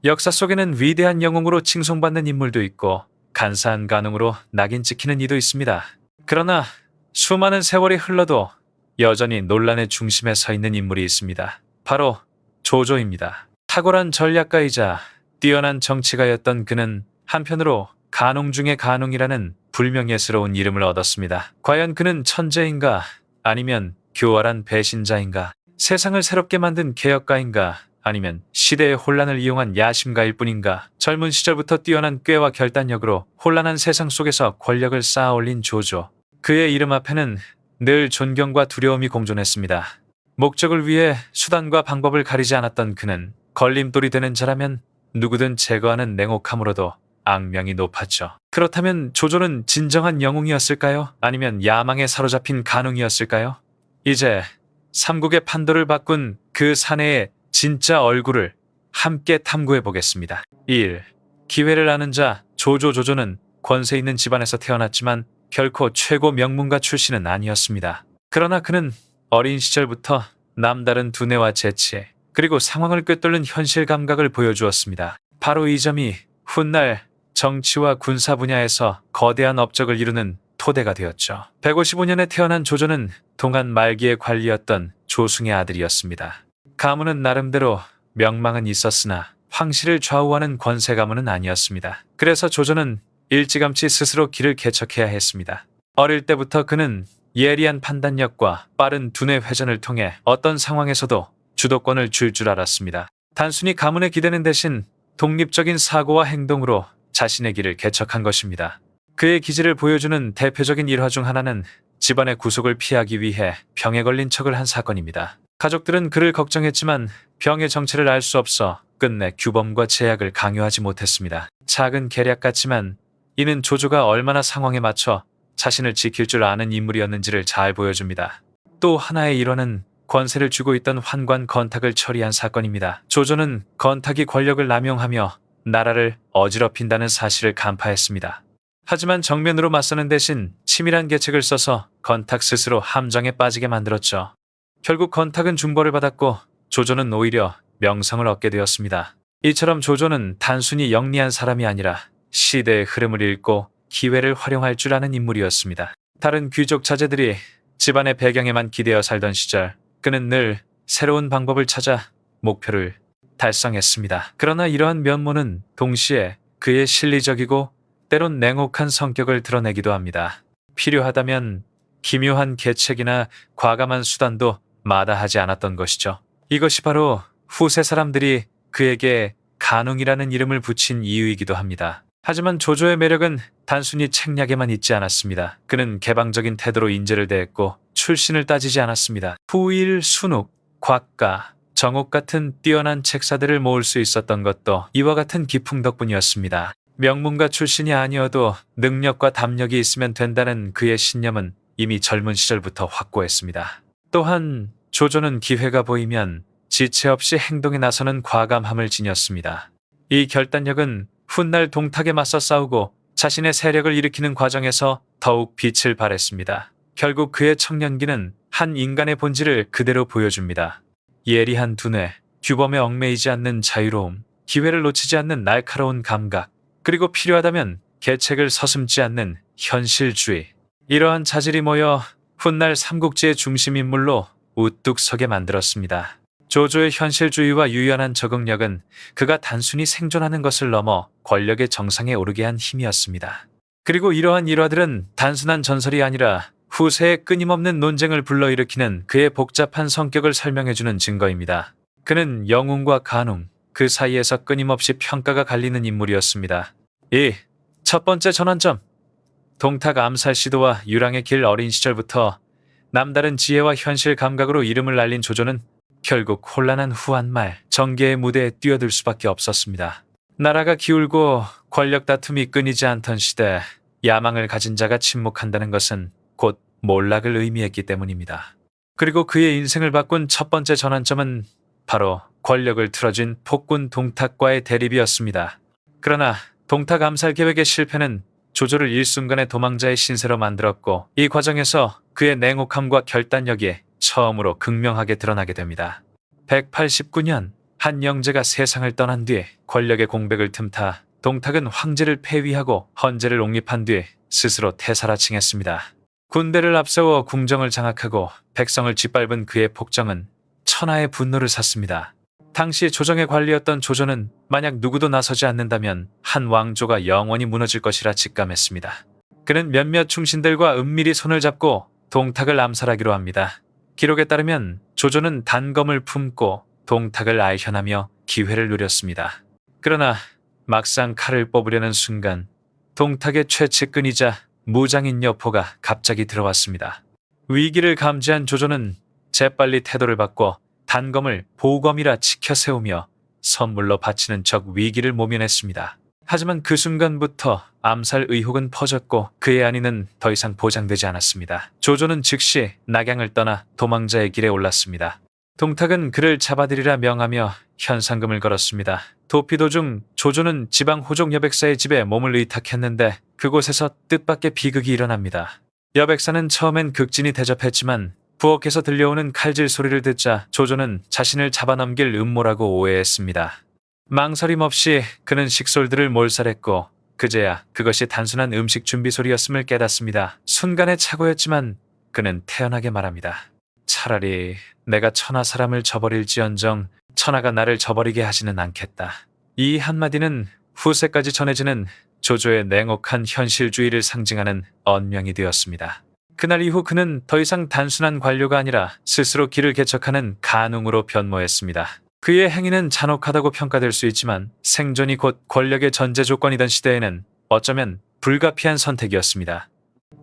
역사 속에는 위대한 영웅으로 칭송받는 인물도 있고 간사한 간웅으로 낙인 찍히는 이도 있습니다. 그러나 수많은 세월이 흘러도 여전히 논란의 중심에 서 있는 인물이 있습니다. 바로 조조입니다. 탁월한 전략가이자 뛰어난 정치가였던 그는 한편으로 간웅 중의 간웅이라는 불명예스러운 이름을 얻었습니다. 과연 그는 천재인가 아니면 교활한 배신자인가? 세상을 새롭게 만든 개혁가인가 아니면 시대의 혼란을 이용한 야심가일 뿐인가? 젊은 시절부터 뛰어난 꾀와 결단력으로 혼란한 세상 속에서 권력을 쌓아 올린 조조. 그의 이름 앞에는 늘 존경과 두려움이 공존했습니다. 목적을 위해 수단과 방법을 가리지 않았던 그는 걸림돌이 되는 자라면 누구든 제거하는 냉혹함으로도 악명이 높았죠. 그렇다면 조조는 진정한 영웅이었을까요? 아니면 야망에 사로잡힌 간웅이었을까요? 이제 삼국의 판도를 바꾼 그 사내의 진짜 얼굴을 함께 탐구해 보겠습니다. 1. 기회를 아는 자 조조는 권세 있는 집안에서 태어났지만 결코 최고 명문가 출신은 아니었습니다. 그러나 그는 어린 시절부터 남다른 두뇌와 재치 그리고 상황을 꿰뚫는 현실 감각을 보여주었습니다. 바로 이 점이 훗날 정치와 군사 분야에서 거대한 업적을 이루는 토대가 되었죠. 155년에 태어난 조조는 동한 말기의 관리였던 조승의 아들이었습니다. 가문은 나름대로 명망은 있었으나 황실을 좌우하는 권세 가문은 아니었습니다. 그래서 조조는 일찌감치 스스로 길을 개척해야 했습니다. 어릴 때부터 그는 예리한 판단력과 빠른 두뇌 회전을 통해 어떤 상황에서도 주도권을 줄 알았습니다. 단순히 가문에 기대는 대신 독립적인 사고와 행동으로 자신의 길을 개척한 것입니다. 그의 기질을 보여주는 대표적인 일화 중 하나는 집안의 구속을 피하기 위해 병에 걸린 척을 한 사건입니다. 가족들은 그를 걱정했지만 병의 정체를 알 수 없어 끝내 규범과 제약을 강요하지 못했습니다. 작은 계략 같지만 이는 조조가 얼마나 상황에 맞춰 자신을 지킬 줄 아는 인물이었는지를 잘 보여줍니다. 또 하나의 일화는 권세를 쥐고 있던 환관 건탁을 처리한 사건입니다. 조조는 건탁이 권력을 남용하며 나라를 어지럽힌다는 사실을 간파했습니다. 하지만 정면으로 맞서는 대신 치밀한 계책을 써서 건탁 스스로 함정에 빠지게 만들었죠. 결국 건탁은 중벌을 받았고 조조는 오히려 명성을 얻게 되었습니다. 이처럼 조조는 단순히 영리한 사람이 아니라 시대의 흐름을 읽고 기회를 활용할 줄 아는 인물이었습니다. 다른 귀족 자제들이 집안의 배경에만 기대어 살던 시절 그는 늘 새로운 방법을 찾아 목표를 달성했습니다. 그러나 이러한 면모는 동시에 그의 실리적이고 때론 냉혹한 성격을 드러내기도 합니다. 필요하다면 기묘한 계책이나 과감한 수단도 마다하지 않았던 것이죠. 이것이 바로 후세 사람들이 그에게 간웅이라는 이름을 붙인 이유이기도 합니다. 하지만 조조의 매력은 단순히 책략에만 있지 않았습니다. 그는 개방적인 태도로 인재를 대했고 출신을 따지지 않았습니다. 후일, 순욱, 곽가, 정옥 같은 뛰어난 책사들을 모을 수 있었던 것도 이와 같은 기풍 덕분이었습니다. 명문가 출신이 아니어도 능력과 담력이 있으면 된다는 그의 신념은 이미 젊은 시절부터 확고했습니다. 또한 조조는 기회가 보이면 지체 없이 행동에 나서는 과감함을 지녔습니다. 이 결단력은 훗날 동탁에 맞서 싸우고 자신의 세력을 일으키는 과정에서 더욱 빛을 발했습니다. 결국 그의 청년기는 한 인간의 본질을 그대로 보여줍니다. 예리한 두뇌, 규범에 얽매이지 않는 자유로움, 기회를 놓치지 않는 날카로운 감각, 그리고 필요하다면 계책을 서슴지 않는 현실주의. 이러한 자질이 모여 훗날 삼국지의 중심 인물로 우뚝 서게 만들었습니다. 조조의 현실주의와 유연한 적응력은 그가 단순히 생존하는 것을 넘어 권력의 정상에 오르게 한 힘이었습니다. 그리고 이러한 일화들은 단순한 전설이 아니라 후세의 끊임없는 논쟁을 불러일으키는 그의 복잡한 성격을 설명해주는 증거입니다. 그는 영웅과 간웅, 그 사이에서 끊임없이 평가가 갈리는 인물이었습니다. 이 첫 번째 전환점. 동탁 암살 시도와 유랑의 길 어린 시절부터 남다른 지혜와 현실 감각으로 이름을 날린 조조는 결국 혼란한 후한말 정계의 무대에 뛰어들 수밖에 없었습니다. 나라가 기울고 권력 다툼이 끊이지 않던 시대, 야망을 가진 자가 침묵한다는 것은 곧 몰락을 의미했기 때문입니다. 그리고 그의 인생을 바꾼 첫 번째 전환점은 바로 권력을 틀어준 폭군 동탁과의 대립이었습니다. 그러나 동탁 암살 계획의 실패는 조조를 일순간의 도망자의 신세로 만들었고 이 과정에서 그의 냉혹함과 결단력이 처음으로 극명하게 드러나게 됩니다. 189년 한 영제가 세상을 떠난 뒤 권력의 공백을 틈타 동탁은 황제를 폐위하고 헌제를 옹립한 뒤 스스로 태사라칭했습니다. 군대를 앞세워 궁정을 장악하고 백성을 짓밟은 그의 폭정은 천하의 분노를 샀습니다. 당시 조정의 관리였던 조조는 만약 누구도 나서지 않는다면 한 왕조가 영원히 무너질 것이라 직감했습니다. 그는 몇몇 충신들과 은밀히 손을 잡고 동탁을 암살하기로 합니다. 기록에 따르면 조조는 단검을 품고 동탁을 알현하며 기회를 노렸습니다. 그러나 막상 칼을 뽑으려는 순간 동탁의 최측근이자 무장인 여포가 갑자기 들어왔습니다. 위기를 감지한 조조는 재빨리 태도를 바꿔 단검을 보검이라 치켜 세우며 선물로 바치는 적 위기를 모면했습니다. 하지만 그 순간부터 암살 의혹은 퍼졌고 그의 안위는 더 이상 보장되지 않았습니다. 조조는 즉시 낙양을 떠나 도망자의 길에 올랐습니다. 동탁은 그를 잡아들이라 명하며 현상금을 걸었습니다. 도피 도중 조조는 지방 호족 여백사의 집에 몸을 의탁했는데 그곳에서 뜻밖의 비극이 일어납니다. 여백사는 처음엔 극진히 대접했지만 부엌에서 들려오는 칼질 소리를 듣자 조조는 자신을 잡아넘길 음모라고 오해했습니다. 망설임 없이 그는 식솔들을 몰살했고 그제야 그것이 단순한 음식 준비 소리였음을 깨닫습니다. 순간의 착오였지만 그는 태연하게 말합니다. 차라리 내가 천하 사람을 저버릴지언정 천하가 나를 저버리게 하지는 않겠다. 이 한마디는 후세까지 전해지는 조조의 냉혹한 현실주의를 상징하는 언명이 되었습니다. 그날 이후 그는 더 이상 단순한 관료가 아니라 스스로 길을 개척하는 간웅으로 변모했습니다. 그의 행위는 잔혹하다고 평가될 수 있지만 생존이 곧 권력의 전제 조건이던 시대에는 어쩌면 불가피한 선택이었습니다.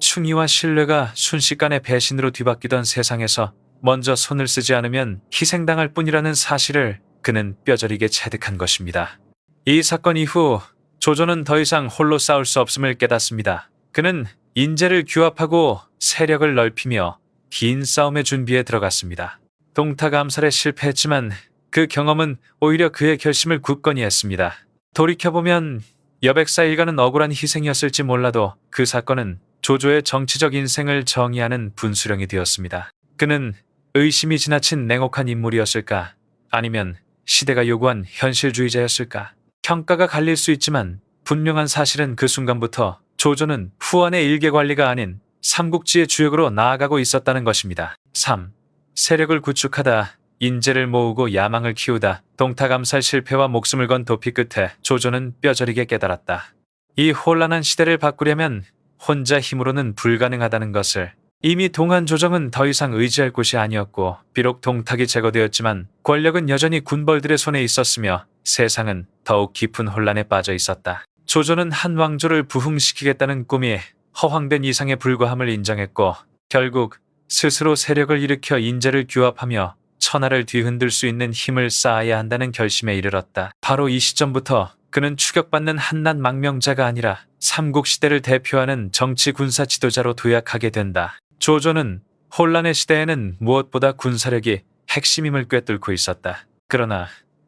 충의와 신뢰가 순식간에 배신으로 뒤바뀌던 세상에서 먼저 손을 쓰지 않으면 희생당할 뿐이라는 사실을 그는 뼈저리게 체득한 것입니다. 이 사건 이후 조조는 더 이상 홀로 싸울 수 없음을 깨닫습니다. 그는 인재를 규합하고 세력을 넓히며 긴 싸움의 준비에 들어갔습니다. 동탁 암살에 실패했지만 그 경험은 오히려 그의 결심을 굳건히 했습니다. 돌이켜보면 여백사 일가는 억울한 희생이었을지 몰라도 그 사건은 조조의 정치적 인생을 정의하는 분수령이 되었습니다. 그는 의심이 지나친 냉혹한 인물이었을까? 아니면 시대가 요구한 현실주의자였을까? 평가가 갈릴 수 있지만 분명한 사실은 그 순간부터 조조는 후원의 일개관리가 아닌 삼국지의 주역으로 나아가고 있었다는 것입니다. 3. 세력을 구축하다, 인재를 모으고 야망을 키우다, 동탁 암살 실패와 목숨을 건 도피 끝에 조조는 뼈저리게 깨달았다. 이 혼란한 시대를 바꾸려면 혼자 힘으로는 불가능하다는 것을. 이미 동한 조정은 더 이상 의지할 곳이 아니었고 비록 동탁이 제거되었지만 권력은 여전히 군벌들의 손에 있었으며 세상은 더욱 깊은 혼란에 빠져 있었다. 조조는 한 왕조를 부흥시키겠다는 꿈이 허황된 이상에 불과함을 인정했고 결국 스스로 세력을 일으켜 인재를 규합하며 천하를 뒤흔들 수 있는 힘을 쌓아야 한다는 결심에 이르렀다. 바로 이 시점부터 그는 추격받는 한낱 망명자가 아니라 삼국시대를 대표하는 정치 군사 지도자로 도약하게 된다. 조조는 혼란의 시대에는 무엇보다 군사력이 핵심임을 꿰뚫고 있었다. 그러나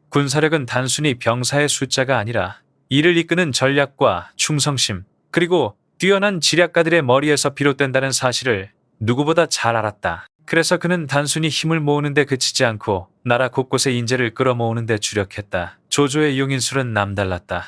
군사력은 단순히 병사의 숫자가 아니라 이를 이끄는 전략과 충성심 그리고 뛰어난 지략가들의 머리에서 비롯된다는 사실을 누구보다 잘 알았다. 그래서 그는 단순히 힘을 모으는 데 그치지 않고 나라 곳곳에 인재를 끌어모으는 데 주력했다. 조조의 용인술은 남달랐다.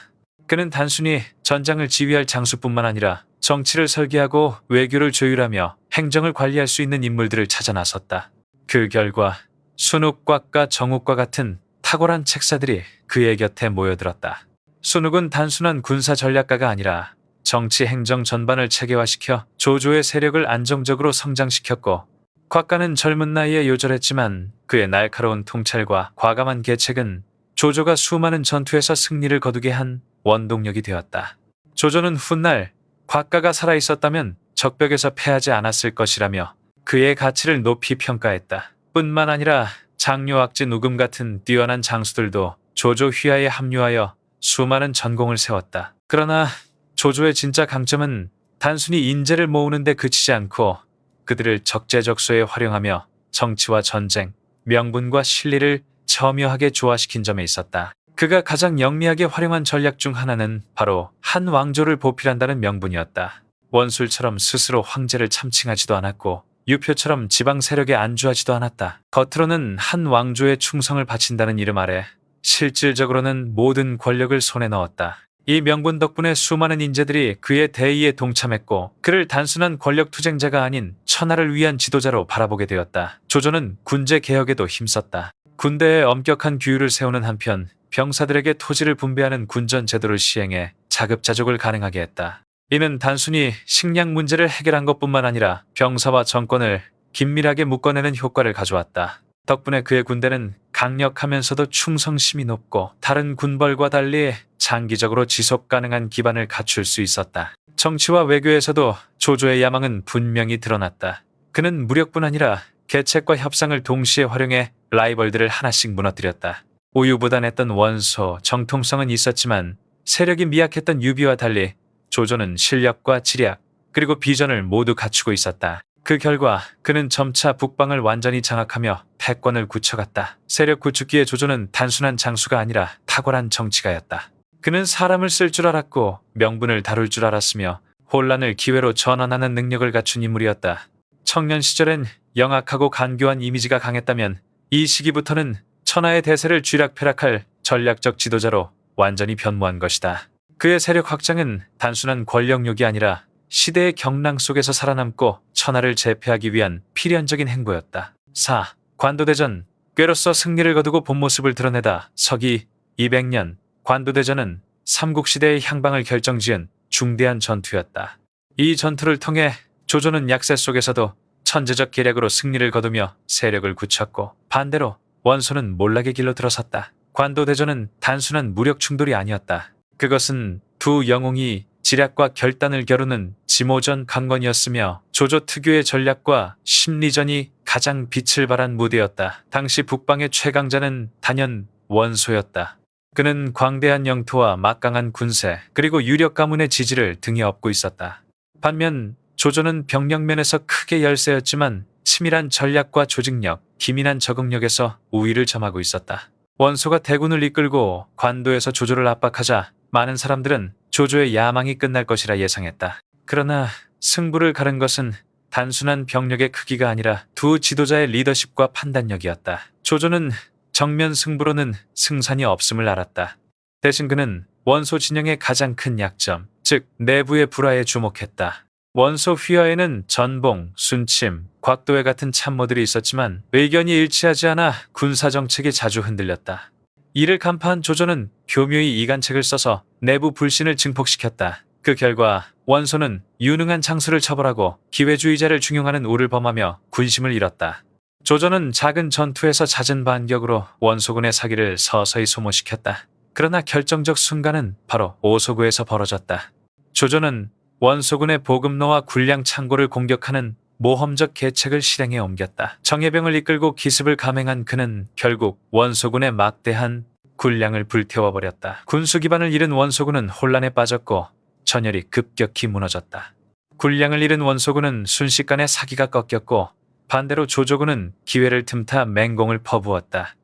그는 단순히 전장을 지휘할 장수뿐만 아니라 정치를 설계하고 외교를 조율하며 행정을 관리할 수 있는 인물들을 찾아 나섰다. 그 결과 순욱곽과 정욱과 같은 탁월한 책사들이 그의 곁에 모여들었다. 순욱은 단순한 군사 전략가가 아니라 정치 행정 전반을 체계화시켜 조조의 세력을 안정적으로 성장시켰고 곽가는 젊은 나이에 요절했지만 그의 날카로운 통찰과 과감한 계책은 조조가 수많은 전투에서 승리를 거두게 한 원동력이 되었다. 조조는 훗날 곽가가 살아있었다면 적벽에서 패하지 않았을 것이라며 그의 가치를 높이 평가했다. 뿐만 아니라 장묘악진 우금 같은 뛰어난 장수들도 조조 휘하에 합류하여 수많은 전공을 세웠다. 그러나 조조의 진짜 강점은 단순히 인재를 모으는 데 그치지 않고 그들을 적재적소에 활용하며 정치와 전쟁, 명분과 실리를 첨예하게 조화시킨 점에 있었다. 그가 가장 영리하게 활용한 전략 중 하나는 바로 한 왕조를 보필한다는 명분이었다. 원술처럼 스스로 황제를 참칭하지도 않았고 유표처럼 지방 세력에 안주하지도 않았다. 겉으로는 한 왕조에 충성을 바친다는 이름 아래 실질적으로는 모든 권력을 손에 넣었다. 이 명분 덕분에 수많은 인재들이 그의 대의에 동참했고 그를 단순한 권력 투쟁자가 아닌 천하를 위한 지도자로 바라보게 되었다. 조조는 군제 개혁에도 힘썼다. 군대에 엄격한 규율을 세우는 한편 병사들에게 토지를 분배하는 군전 제도를 시행해 자급자족을 가능하게 했다. 이는 단순히 식량 문제를 해결한 것뿐만 아니라 병사와 정권을 긴밀하게 묶어내는 효과를 가져왔다. 덕분에 그의 군대는 강력하면서도 충성심이 높고 다른 군벌과 달리 장기적으로 지속 가능한 기반을 갖출 수 있었다. 정치와 외교에서도 조조의 야망은 분명히 드러났다. 그는 무력뿐 아니라 계책과 협상을 동시에 활용해 라이벌들을 하나씩 무너뜨렸다. 우유부단했던 원소, 정통성은 있었지만 세력이 미약했던 유비와 달리 조조는 실력과 지략, 그리고 비전을 모두 갖추고 있었다. 그 결과 그는 점차 북방을 완전히 장악하며 패권을 굳혀갔다. 세력 구축기의 조조는 단순한 장수가 아니라 탁월한 정치가였다. 그는 사람을 쓸 줄 알았고 명분을 다룰 줄 알았으며 혼란을 기회로 전환하는 능력을 갖춘 인물이었다. 청년 시절엔 영악하고 간교한 이미지가 강했다면 이 시기부터는 천하의 대세를 쥐락펴락할 전략적 지도자로 완전히 변모한 것이다. 그의 세력 확장은 단순한 권력욕이 아니라 시대의 경랑 속에서 살아남고 천하를 제패하기 위한 필연적인 행보였다. 4. 관도대전. 꾀로서 승리를 거두고 본 모습을 드러내다. 서기 200년. 관도대전은 삼국시대의 향방을 결정지은 중대한 전투였다. 이 전투를 통해 조조는 약세 속에서도 천재적 계략으로 승리를 거두며 세력을 굳혔고 반대로 원소는 몰락의 길로 들어섰다. 관도대전은 단순한 무력 충돌이 아니었다. 그것은 두 영웅이 지략과 결단을 겨루는 지모전 강건이었으며 조조 특유의 전략과 심리전이 가장 빛을 발한 무대였다. 당시 북방의 최강자는 단연 원소였다. 그는 광대한 영토와 막강한 군세 그리고 유력 가문의 지지를 등에 업고 있었다. 반면 조조는 병력면에서 크게 열세였지만 치밀한 전략과 조직력, 기민한 적응력에서 우위를 점하고 있었다. 원소가 대군을 이끌고 관도에서 조조를 압박하자 많은 사람들은 조조의 야망이 끝날 것이라 예상했다. 그러나 승부를 가른 것은 단순한 병력의 크기가 아니라 두 지도자의 리더십과 판단력이었다. 조조는 정면 승부로는 승산이 없음을 알았다. 대신 그는 원소 진영의 가장 큰 약점, 즉 내부의 불화에 주목했다. 원소 휘하에는 전봉, 순침, 곽도회 같은 참모들이 있었지만 의견이 일치하지 않아 군사정책이 자주 흔들렸다. 이를 간파한 조조는 교묘히 이간책을 써서 내부 불신을 증폭시켰다. 그 결과 원소는 유능한 장수를 처벌하고 기회주의자를 중용하는 우를 범하며 군심을 잃었다. 조조는 작은 전투에서 잦은 반격으로 원소군의 사기를 서서히 소모시켰다. 그러나 결정적 순간은 바로 오소구에서 벌어졌다. 조조는 원소군의 보급로와 군량 창고를 공격하는 모험적 계책을 실행에 옮겼다. 정예병을 이끌고 기습을 감행한 그는 결국 원소군의 막대한 군량을 불태워버렸다. 군수 기반을 잃은 원소군은 혼란에 빠졌고 전열이 급격히 무너졌다. 군량을 잃은 원소군은 순식간에 사기가 꺾였고 반대로 조조군은 기회를 틈타 맹공을 퍼부었다.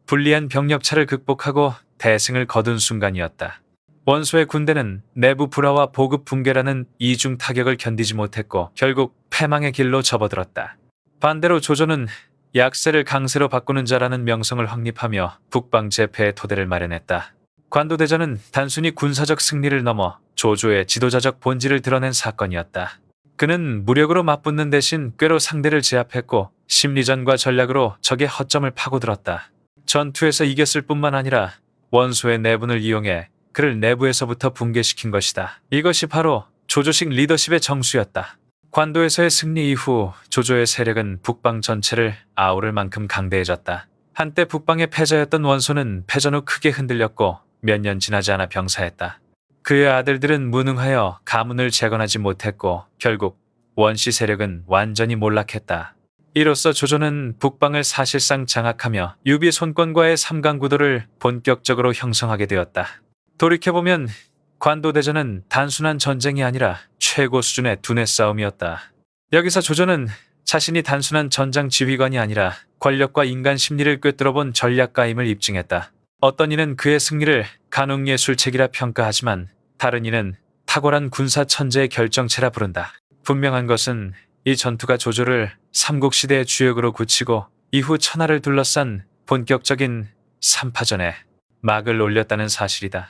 불리한 병력차를 극복하고 대승을 거둔 순간이었다. 원소의 군대는 내부 불화와 보급 붕괴라는 이중 타격을 견디지 못했고 결국 패망의 길로 접어들었다. 반대로 조조는 약세를 강세로 바꾸는 자라는 명성을 확립하며 북방 제패의 토대를 마련했다. 관도대전은 단순히 군사적 승리를 넘어 조조의 지도자적 본질을 드러낸 사건이었다. 그는 무력으로 맞붙는 대신 꾀로 상대를 제압했고 심리전과 전략으로 적의 허점을 파고들었다. 전투에서 이겼을 뿐만 아니라 원소의 내분을 이용해 그를 내부에서부터 붕괴시킨 것이다. 이것이 바로 조조식 리더십의 정수였다. 관도에서의 승리 이후 조조의 세력은 북방 전체를 아우를 만큼 강대해졌다. 한때 북방의 패자였던 원소는 패전 후 크게 흔들렸고 몇 년 지나지 않아 병사했다. 그의 아들들은 무능하여 가문을 재건하지 못했고 결국 원씨 세력은 완전히 몰락했다. 이로써 조조는 북방을 사실상 장악하며 유비 손권과의 삼강구도를 본격적으로 형성하게 되었다. 돌이켜보면 관도대전은 단순한 전쟁이 아니라 최고 수준의 두뇌 싸움이었다. 여기서 조조는 자신이 단순한 전장 지휘관이 아니라 권력과 인간 심리를 꿰뚫어본 전략가임을 입증했다. 어떤 이는 그의 승리를 간웅예술책이라 평가하지만 다른 이는 탁월한 군사 천재의 결정체라 부른다. 분명한 것은 이 전투가 조조를 삼국시대의 주역으로 굳히고 이후 천하를 둘러싼 본격적인 3파전의 막을 올렸다는 사실이다.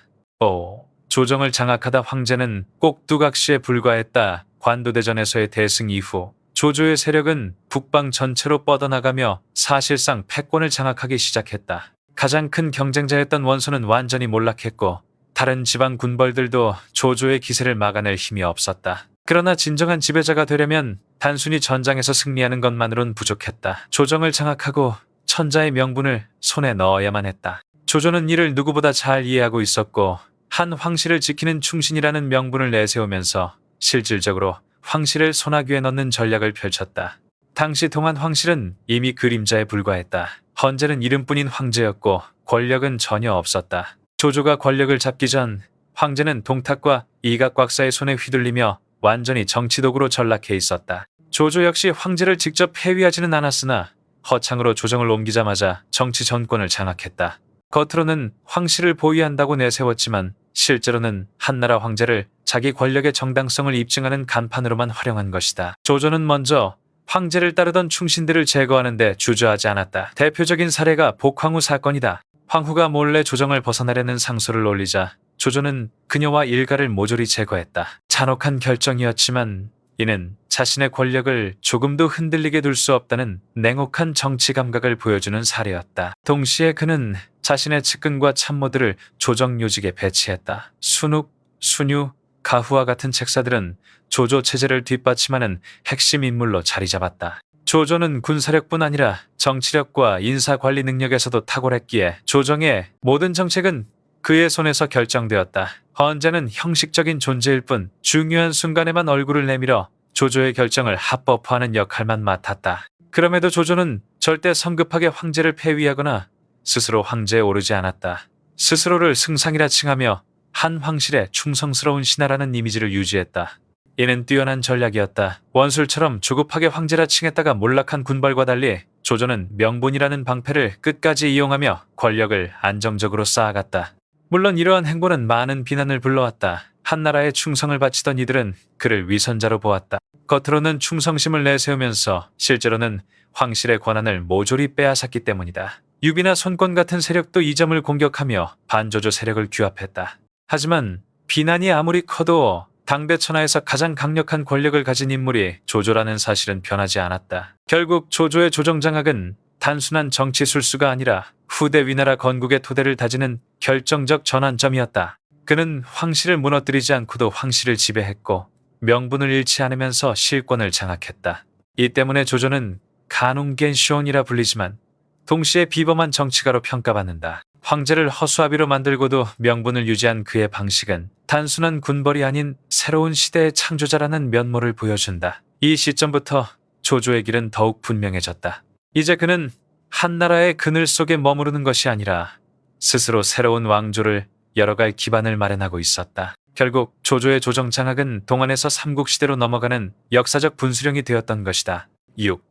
조정을 장악하다 황제는 꼭두각시에 불과했다. 관도대전에서의 대승 이후 조조의 세력은 북방 전체로 뻗어나가며 사실상 패권을 장악하기 시작했다. 가장 큰 경쟁자였던 원소는 완전히 몰락했고 다른 지방 군벌들도 조조의 기세를 막아낼 힘이 없었다. 그러나 진정한 지배자가 되려면 단순히 전장에서 승리하는 것만으론 부족했다. 조정을 장악하고 천자의 명분을 손에 넣어야만 했다. 조조는 이를 누구보다 잘 이해하고 있었고 한 황실을 지키는 충신이라는 명분을 내세우면서 실질적으로 황실을 손아귀에 넣는 전략을 펼쳤다. 당시 동안 황실은 이미 그림자에 불과했다. 헌제는 이름뿐인 황제였고 권력은 전혀 없었다. 조조가 권력을 잡기 전 황제는 동탁과 이각곽사의 손에 휘둘리며 완전히 정치도구로 전락해 있었다. 조조 역시 황제를 직접 폐위하지는 않았으나 허창으로 조정을 옮기자마자 정치 정권을 장악했다. 겉으로는 황실을 보위한다고 내세웠지만 실제로는 한나라 황제를 자기 권력의 정당성을 입증하는 간판으로만 활용한 것이다. 조조는 먼저 황제를 따르던 충신들을 제거하는 데 주저하지 않았다. 대표적인 사례가 복황후 사건이다. 황후가 몰래 조정을 벗어나려는 상소를 올리자 조조는 그녀와 일가를 모조리 제거했다. 잔혹한 결정이었지만 이는 자신의 권력을 조금도 흔들리게 둘 수 없다는 냉혹한 정치 감각을 보여주는 사례였다. 동시에 그는 자신의 측근과 참모들을 조정 요직에 배치했다. 순욱, 순유, 가후와 같은 책사들은 조조 체제를 뒷받침하는 핵심 인물로 자리 잡았다. 조조는 군사력뿐 아니라 정치력과 인사관리 능력에서도 탁월했기에 조정의 모든 정책은 그의 손에서 결정되었다. 헌제는 형식적인 존재일 뿐 중요한 순간에만 얼굴을 내밀어 조조의 결정을 합법화하는 역할만 맡았다. 그럼에도 조조는 절대 성급하게 황제를 폐위하거나 스스로 황제에 오르지 않았다. 스스로를 승상이라 칭하며 한 황실에 충성스러운 신하라는 이미지를 유지했다. 이는 뛰어난 전략이었다. 원술처럼 조급하게 황제라 칭했다가 몰락한 군벌과 달리 조조는 명분이라는 방패를 끝까지 이용하며 권력을 안정적으로 쌓아갔다. 물론 이러한 행보는 많은 비난을 불러왔다. 한나라에 충성을 바치던 이들은 그를 위선자로 보았다. 겉으로는 충성심을 내세우면서 실제로는 황실의 권한을 모조리 빼앗았기 때문이다. 유비나 손권 같은 세력도 이 점을 공격하며 반조조 세력을 규합했다. 하지만 비난이 아무리 커도 당대 천하에서 가장 강력한 권력을 가진 인물이 조조라는 사실은 변하지 않았다. 결국 조조의 조정장악은 단순한 정치 술수가 아니라 후대 위나라 건국의 토대를 다지는 결정적 전환점이었다. 그는 황실을 무너뜨리지 않고도 황실을 지배했고 명분을 잃지 않으면서 실권을 장악했다. 이 때문에 조조는 간웅겐시온이라 불리지만 동시에 비범한 정치가로 평가받는다. 황제를 허수아비로 만들고도 명분을 유지한 그의 방식은 단순한 군벌이 아닌 새로운 시대의 창조자라는 면모를 보여준다. 이 시점부터 조조의 길은 더욱 분명해졌다. 이제 그는 한나라의 그늘 속에 머무르는 것이 아니라 스스로 새로운 왕조를 열어갈 기반을 마련하고 있었다. 결국 조조의 조정 장악은 동안에서 삼국시대로 넘어가는 역사적 분수령이 되었던 것이다. 6.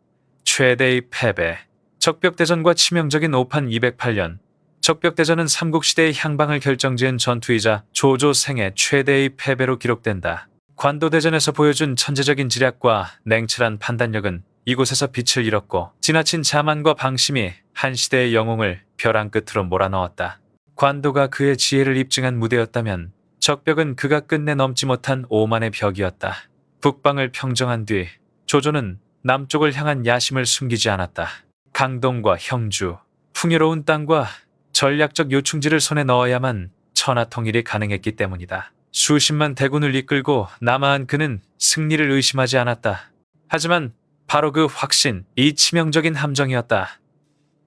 최대의 패배. 적벽대전과 치명적인 오판 208년. 적벽대전은 삼국시대의 향방을 결정지은 전투이자 조조 생애 최대의 패배로 기록된다. 관도대전에서 보여준 천재적인 지략과 냉철한 판단력은 이곳에서 빛을 잃었고 지나친 자만과 방심이 한 시대의 영웅을 벼랑 끝으로 몰아넣었다. 관도가 그의 지혜를 입증한 무대였다면 적벽은 그가 끝내 넘지 못한 오만의 벽이었다. 북방을 평정한 뒤 조조는 남쪽을 향한 야심을 숨기지 않았다. 강동과 형주, 풍요로운 땅과 전략적 요충지를 손에 넣어야만 천하통일이 가능했기 때문이다. 수십만 대군을 이끌고 남아한 그는 승리를 의심하지 않았다. 하지만 바로 그 확신, 이 치명적인 함정이었다.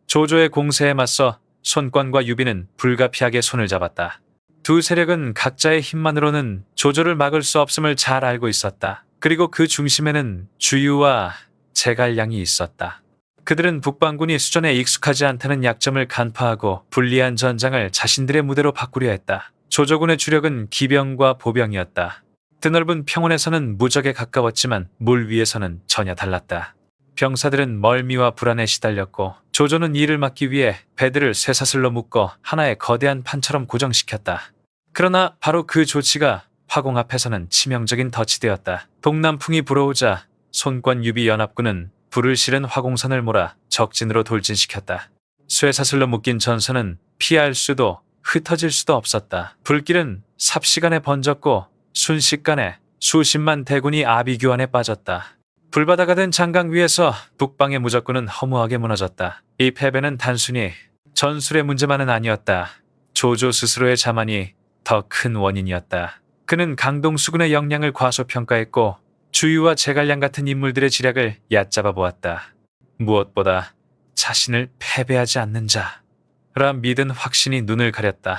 조조의 공세에 맞서 손권과 유비는 불가피하게 손을 잡았다. 두 세력은 각자의 힘만으로는 조조를 막을 수 없음을 잘 알고 있었다. 그리고 그 중심에는 주유와 제갈량이 있었다. 그들은 북방군이 수전에 익숙하지 않다는 약점을 간파하고 불리한 전장을 자신들의 무대로 바꾸려 했다. 조조군의 주력은 기병과 보병이었다. 드넓은 평원에서는 무적에 가까웠지만 물 위에서는 전혀 달랐다. 병사들은 멀미와 불안에 시달렸고 조조는 이를 막기 위해 배들을 쇠사슬로 묶어 하나의 거대한 판처럼 고정시켰다. 그러나 바로 그 조치가 화공 앞에서는 치명적인 덫이 되었다. 동남풍이 불어오자 손권 유비 연합군은 불을 실은 화공선을 몰아 적진으로 돌진시켰다. 쇠사슬로 묶인 전선은 피할 수도 흩어질 수도 없었다. 불길은 삽시간에 번졌고 순식간에 수십만 대군이 아비규환에 빠졌다. 불바다가 된 장강 위에서 북방의 무적군은 허무하게 무너졌다. 이 패배는 단순히 전술의 문제만은 아니었다. 조조 스스로의 자만이 더 큰 원인이었다. 그는 강동수군의 역량을 과소평가했고 주유와 제갈량 같은 인물들의 지략을 얕잡아 보았다. 무엇보다 자신을 패배하지 않는 자라 믿은 확신이 눈을 가렸다.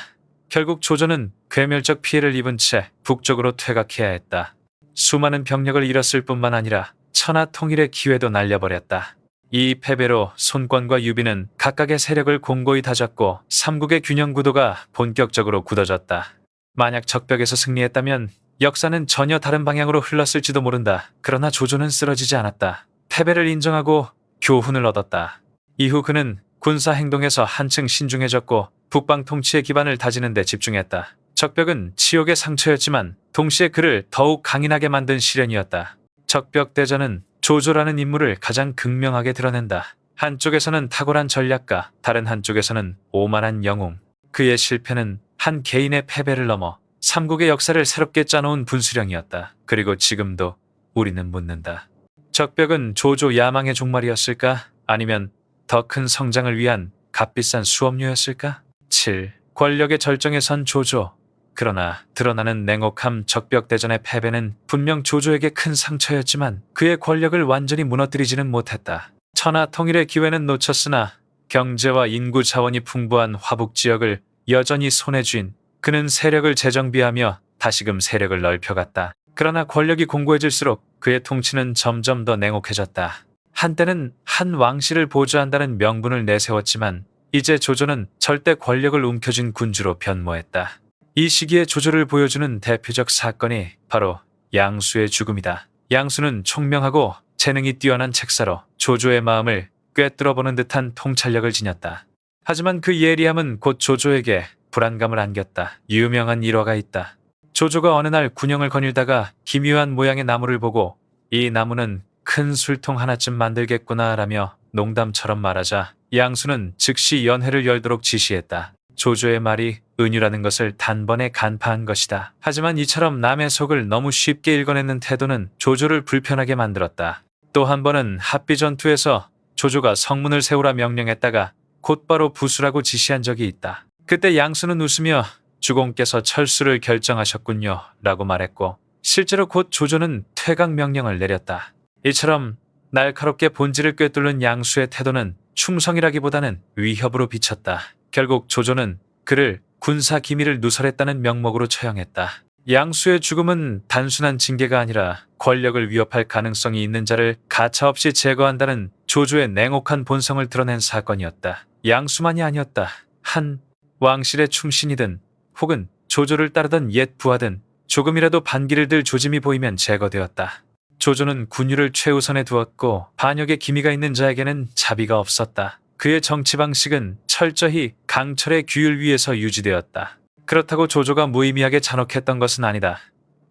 결국 조조는 괴멸적 피해를 입은 채 북쪽으로 퇴각해야 했다. 수많은 병력을 잃었을 뿐만 아니라 천하 통일의 기회도 날려버렸다. 이 패배로 손권과 유비는 각각의 세력을 공고히 다졌고 삼국의 균형 구도가 본격적으로 굳어졌다. 만약 적벽에서 승리했다면 역사는 전혀 다른 방향으로 흘렀을지도 모른다. 그러나 조조는 쓰러지지 않았다. 패배를 인정하고 교훈을 얻었다. 이후 그는 군사 행동에서 한층 신중해졌고 북방 통치의 기반을 다지는 데 집중했다. 적벽은 치욕의 상처였지만 동시에 그를 더욱 강인하게 만든 시련이었다. 적벽 대전은 조조라는 인물을 가장 극명하게 드러낸다. 한쪽에서는 탁월한 전략가, 다른 한쪽에서는 오만한 영웅. 그의 실패는 한 개인의 패배를 넘어 삼국의 역사를 새롭게 짜놓은 분수령이었다. 그리고 지금도 우리는 묻는다. 적벽은 조조 야망의 종말이었을까? 아니면 더 큰 성장을 위한 값비싼 수업료였을까? 7. 권력의 절정에 선 조조. 그러나 드러나는 냉혹함 적벽대전의 패배는 분명 조조에게 큰 상처였지만 그의 권력을 완전히 무너뜨리지는 못했다. 천하 통일의 기회는 놓쳤으나 경제와 인구 자원이 풍부한 화북 지역을 여전히 손에 쥔 그는 세력을 재정비하며 다시금 세력을 넓혀갔다. 그러나 권력이 공고해질수록 그의 통치는 점점 더 냉혹해졌다. 한때는 한 왕실을 보좌한다는 명분을 내세웠지만 이제 조조는 절대 권력을 움켜쥔 군주로 변모했다. 이 시기에 조조를 보여주는 대표적 사건이 바로 양수의 죽음이다. 양수는 총명하고 재능이 뛰어난 책사로 조조의 마음을 꿰뚫어보는 듯한 통찰력을 지녔다. 하지만 그 예리함은 곧 조조에게 불안감을 안겼다. 유명한 일화가 있다. 조조가 어느 날 군영을 거닐다가 기묘한 모양의 나무를 보고 이 나무는 큰 술통 하나쯤 만들겠구나 라며 농담처럼 말하자 양수는 즉시 연회를 열도록 지시했다. 조조의 말이 은유라는 것을 단번에 간파한 것이다. 하지만 이처럼 남의 속을 너무 쉽게 읽어내는 태도는 조조를 불편하게 만들었다. 또 한 번은 합비 전투에서 조조가 성문을 세우라 명령했다가 곧바로 부수라고 지시한 적이 있다. 그때 양수는 웃으며 주공께서 철수를 결정하셨군요 라고 말했고 실제로 곧 조조는 퇴각 명령을 내렸다. 이처럼 날카롭게 본질을 꿰뚫는 양수의 태도는 충성이라기보다는 위협으로 비쳤다. 결국 조조는 그를 군사 기밀을 누설했다는 명목으로 처형했다. 양수의 죽음은 단순한 징계가 아니라 권력을 위협할 가능성이 있는 자를 가차없이 제거한다는 조조의 냉혹한 본성을 드러낸 사건이었다. 양수만이 아니었다. 한 왕실의 충신이든 혹은 조조를 따르던 옛 부하든 조금이라도 반기를 들 조짐이 보이면 제거되었다. 조조는 군유를 최우선에 두었고 반역의 기미가 있는 자에게는 자비가 없었다. 그의 정치 방식은 철저히 강철의 규율 위에서 유지되었다. 그렇다고 조조가 무의미하게 잔혹했던 것은 아니다.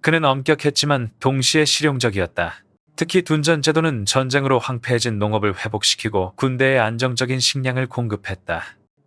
그는 엄격했지만 동시에 실용적이었다. 특히 둔전 제도는 전쟁으로 황폐해진 농업을 회복시키고 군대에 안정적인 식량을 공급했다.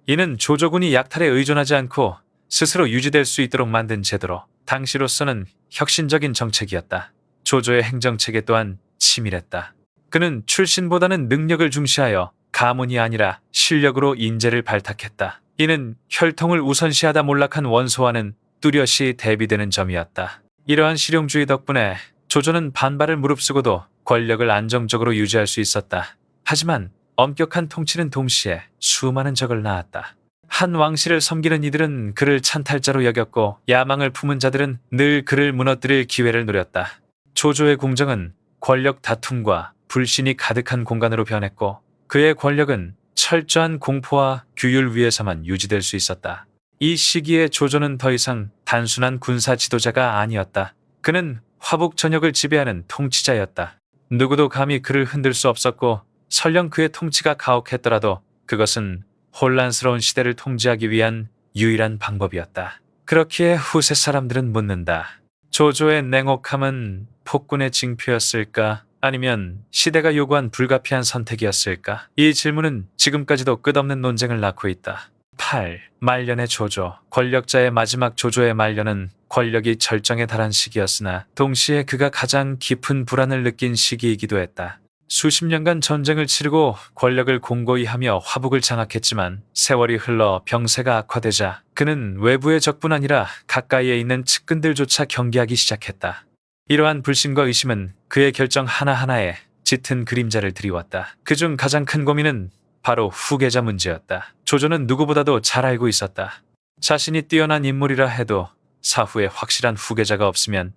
이는 조조군이 약탈에 의존하지 않고 스스로 유지될 수 있도록 만든 제도로 당시로서는 혁신적인 정책이었다. 조조의 행정체계 또한 치밀했다. 그는 출신보다는 능력을 중시하여 가문이 아니라 실력으로 인재를 발탁했다. 이는 혈통을 우선시하다 몰락한 원소와는 뚜렷이 대비되는 점이었다. 이러한 실용주의 덕분에 조조는 반발을 무릅쓰고도 권력을 안정적으로 유지할 수 있었다. 하지만 엄격한 통치는 동시에 수많은 적을 낳았다. 한 왕실을 섬기는 이들은 그를 찬탈자로 여겼고 야망을 품은 자들은 늘 그를 무너뜨릴 기회를 노렸다. 조조의 궁정은 권력 다툼과 불신이 가득한 공간으로 변했고 그의 권력은 철저한 공포와 규율 위에서만 유지될 수 있었다. 이 시기에 조조는 더 이상 단순한 군사 지도자가 아니었다. 그는 화북 전역을 지배하는 통치자였다. 누구도 감히 그를 흔들 수 없었고 설령 그의 통치가 가혹했더라도 그것은 혼란스러운 시대를 통제하기 위한 유일한 방법이었다. 그렇기에 후세 사람들은 묻는다. 조조의 냉혹함은 폭군의 징표였을까? 아니면 시대가 요구한 불가피한 선택이었을까? 이 질문은 지금까지도 끝없는 논쟁을 낳고 있다. 8. 말년의 조조. 권력자의 마지막 조조의 말년은 권력이 절정에 달한 시기였으나 동시에 그가 가장 깊은 불안을 느낀 시기이기도 했다. 수십 년간 전쟁을 치르고 권력을 공고히 하며 화북을 장악했지만 세월이 흘러 병세가 악화되자 그는 외부의 적뿐 아니라 가까이에 있는 측근들조차 경계하기 시작했다. 이러한 불신과 의심은 그의 결정 하나하나에 짙은 그림자를 드리웠다. 그중 가장 큰 고민은 바로 후계자 문제였다. 조조는 누구보다도 잘 알고 있었다. 자신이 뛰어난 인물이라 해도 사후에 확실한 후계자가 없으면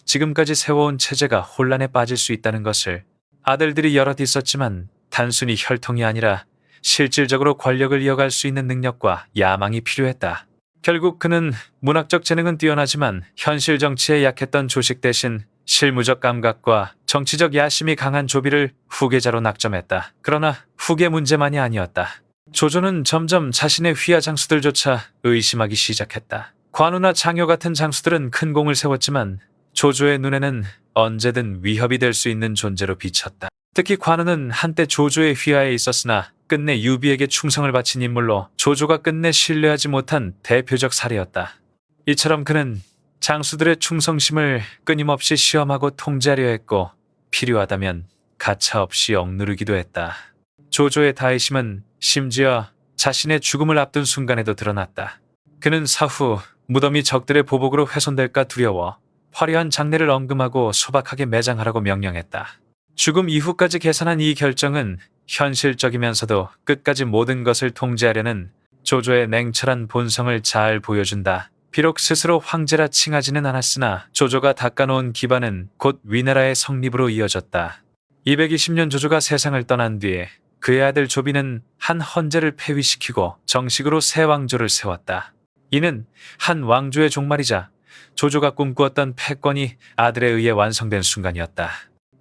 지금까지 세워온 체제가 혼란에 빠질 수 있다는 것을. 아들들이 여럿 있었지만 단순히 혈통이 아니라 실질적으로 권력을 이어갈 수 있는 능력과 야망이 필요했다. 결국 그는 문학적 재능은 뛰어나지만 현실 정치에 약했던 조식 대신 실무적 감각과 정치적 야심이 강한 조비를 후계자로 낙점했다. 그러나 후계 문제만이 아니었다. 조조는 점점 자신의 휘하 장수들조차 의심하기 시작했다. 관우나 장효 같은 장수들은 큰 공을 세웠지만 조조의 눈에는 언제든 위협이 될 수 있는 존재로 비쳤다. 특히 관우는 한때 조조의 휘하에 있었으나 끝내 유비에게 충성을 바친 인물로 조조가 끝내 신뢰하지 못한 대표적 사례였다. 이처럼 그는 장수들의 충성심을 끊임없이 시험하고 통제하려 했고 필요하다면 가차없이 억누르기도 했다. 조조의 다의심은 심지어 자신의 죽음을 앞둔 순간에도 드러났다. 그는 사후 무덤이 적들의 보복으로 훼손될까 두려워 화려한 장례를 엄금하고 소박하게 매장하라고 명령했다. 죽음 이후까지 계산한 이 결정은 현실적이면서도 끝까지 모든 것을 통제하려는 조조의 냉철한 본성을 잘 보여준다. 비록 스스로 황제라 칭하지는 않았으나 조조가 닦아놓은 기반은 곧 위나라의 성립으로 이어졌다. 220년 조조가 세상을 떠난 뒤에 그의 아들 조비는 한 헌제를 폐위시키고 정식으로 새 왕조를 세웠다. 이는 한 왕조의 종말이자 조조가 꿈꾸었던 패권이 아들에 의해 완성된 순간이었다.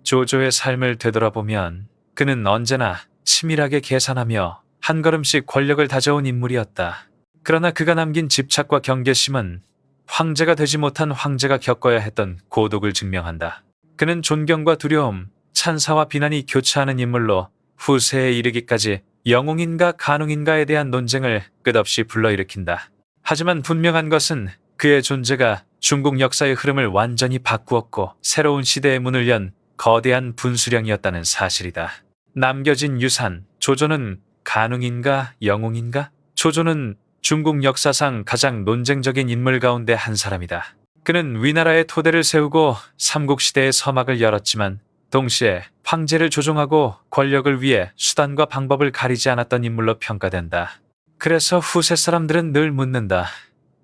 조조의 삶을 되돌아보면 그는 언제나 치밀하게 계산하며 한 걸음씩 권력을 다져온 인물이었다. 그러나 그가 남긴 집착과 경계심은 황제가 되지 못한 황제가 겪어야 했던 고독을 증명한다. 그는 존경과 두려움, 찬사와 비난이 교차하는 인물로 후세에 이르기까지 영웅인가 간웅인가에 대한 논쟁을 끝없이 불러일으킨다. 하지만 분명한 것은 그의 존재가 중국 역사의 흐름을 완전히 바꾸었고 새로운 시대의 문을 연 거대한 분수령이었다는 사실이다. 남겨진 유산, 조조는 간웅인가 영웅인가? 조조는 중국 역사상 가장 논쟁적인 인물 가운데 한 사람이다. 그는 위나라의 토대를 세우고 삼국시대의 서막을 열었지만 동시에 황제를 조종하고 권력을 위해 수단과 방법을 가리지 않았던 인물로 평가된다. 그래서 후세 사람들은 늘 묻는다.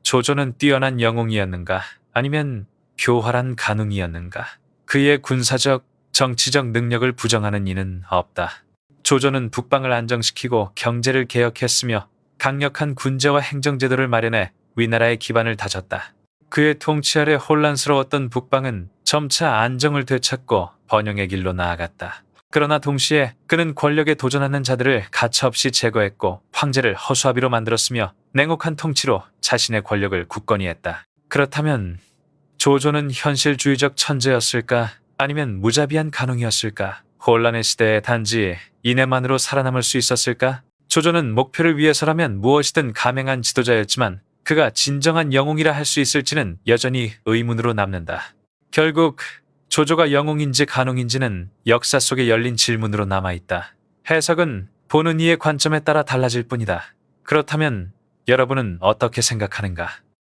조조는 뛰어난 영웅이었는가? 아니면 교활한 간웅이었는가? 그의 군사적, 정치적 능력을 부정하는 이는 없다. 조조는 북방을 안정시키고 경제를 개혁했으며 강력한 군제와 행정제도를 마련해 위나라의 기반을 다졌다. 그의 통치 아래 혼란스러웠던 북방은 점차 안정을 되찾고 번영의 길로 나아갔다. 그러나 동시에 그는 권력에 도전하는 자들을 가차없이 제거했고 황제를 허수아비로 만들었으며 냉혹한 통치로 자신의 권력을 굳건히 했다. 그렇다면 조조는 현실주의적 천재였을까? 아니면 무자비한 간웅이었을까? 혼란의 시대에 단지 인애만으로 살아남을 수 있었을까? 조조는 목표를 위해서라면 무엇이든 감행한 지도자였지만 그가 진정한 영웅이라 할 수 있을지는 여전히 의문으로 남는다. 결국 조조가 영웅인지 간웅인지는 역사 속에 열린 질문으로 남아있다. 해석은 보는 이의 관점에 따라 달라질 뿐이다. 그렇다면 여러분은 어떻게 생각하는가?